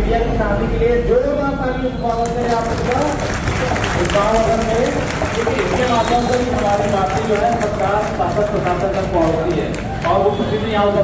Media की शादी के लिए जोरदार तालियों से स्वागत करें आप सबका गाँव में, क्योंकि इसके माध्यम से भी हमारी पार्टी जो है सरकार शासन प्रशासन तक पहुँचती है और वो किसी भी यहाँ लोग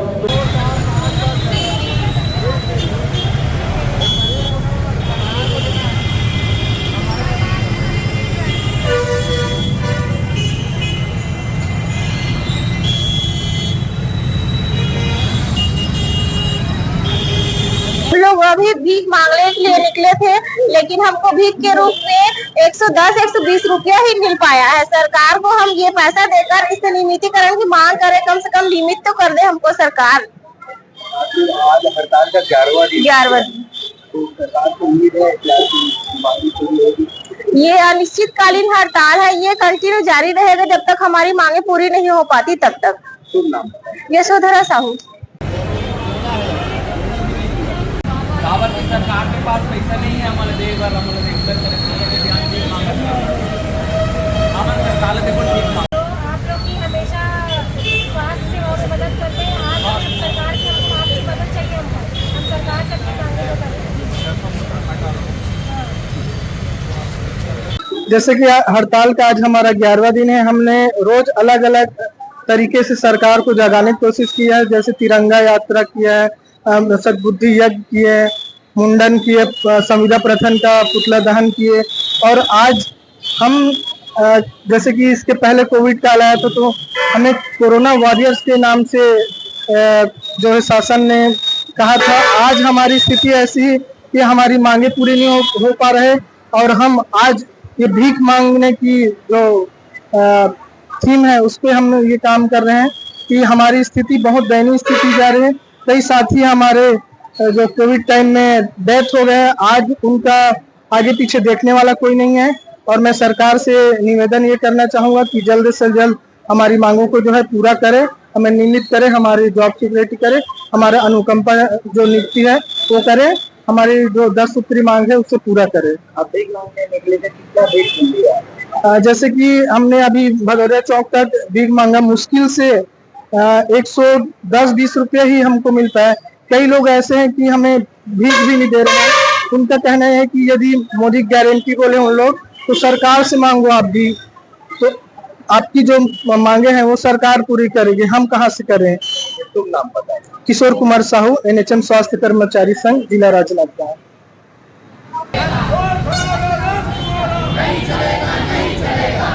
अभी भीख मांगने के लिए निकले थे, लेकिन हमको भीख के रूप में 110-120 रुपया ही मिल पाया है। सरकार को हम ये पैसा देकर इससे नियमितीकरण की मांग करें, कम से कम लिमिट तो कर दे हमको सरकार। आज हड़ताल का 11वां दिन, तो सरकार को उम्मीद है ये अनिश्चितकालीन हड़ताल है, ये कंटिन्यू जारी रहेगा जब तक हमारी मांगे पूरी नहीं हो पाती तब तक। यशोधरा साहू। सरकार के पास पैसा नहीं है हमारे देश भर हमारे सरकार देखो आप लोग की हमेशा स्वास्थ्य सेवाओं में मदद करते हैं। आज सरकार की हमको आपकी मदद चाहिए, हम सरकार से अपनी मांगे को करें। जैसे कि हड़ताल का आज हमारा 11वां दिन है। हमने रोज अलग अलग तरीके से सरकार को जगाने की कोशिश की है, जैसे तिरंगा यात्रा किया है, सद्बुद्धि यज्ञ किए, मुंडन किए, संविदा प्रथन का पुतला दहन किए। और आज हम जैसे कि इसके पहले कोविड काल आया तो हमें कोरोना वॉरियर्स के नाम से जो है शासन ने कहा था। आज हमारी स्थिति ऐसी है कि हमारी मांगे पूरी नहीं हो पा रहे और हम आज ये भीख मांगने की जो थीम है उस पर हम ये काम कर रहे हैं कि हमारी स्थिति बहुत दयनीय स्थिति जा रही है। कई साथी हमारे जो कोविड टाइम में डेथ हो गए हैं, आज उनका आगे पीछे देखने वाला कोई नहीं है। और मैं सरकार से निवेदन ये करना चाहूँगा कि जल्द से जल्द हमारी मांगों को जो है पूरा करे, हमें नियमित करे, हमारी जॉब सिक्योरिटी करे, हमारे अनुकंपा जो नियुक्ति है वो करे, हमारी जो 10 सूत्री मांग है उससे पूरा करे। आप भीख मांगने निकले थे, कितना भीख मिल गया? जैसे कि हमने अभी भदौरिया चौक तक भीख मांगा, मुश्किल से 110-20 रुपये ही हमको मिलता है। कई लोग ऐसे हैं कि हमें भीख भी नहीं दे रहे हैं। उनका कहना है कि यदि मोदी गारंटी बोले उन लोग तो सरकार से मांगो आप भी, तो आपकी जो मांगे हैं वो सरकार पूरी करेगी, हम कहाँ से करें। तुम नाम बताएं। किशोर कुमार साहू, NHM स्वास्थ्य कर्मचारी संघ, जिला राजनांदगांव। नहीं चलेगा, नहीं चलेगा।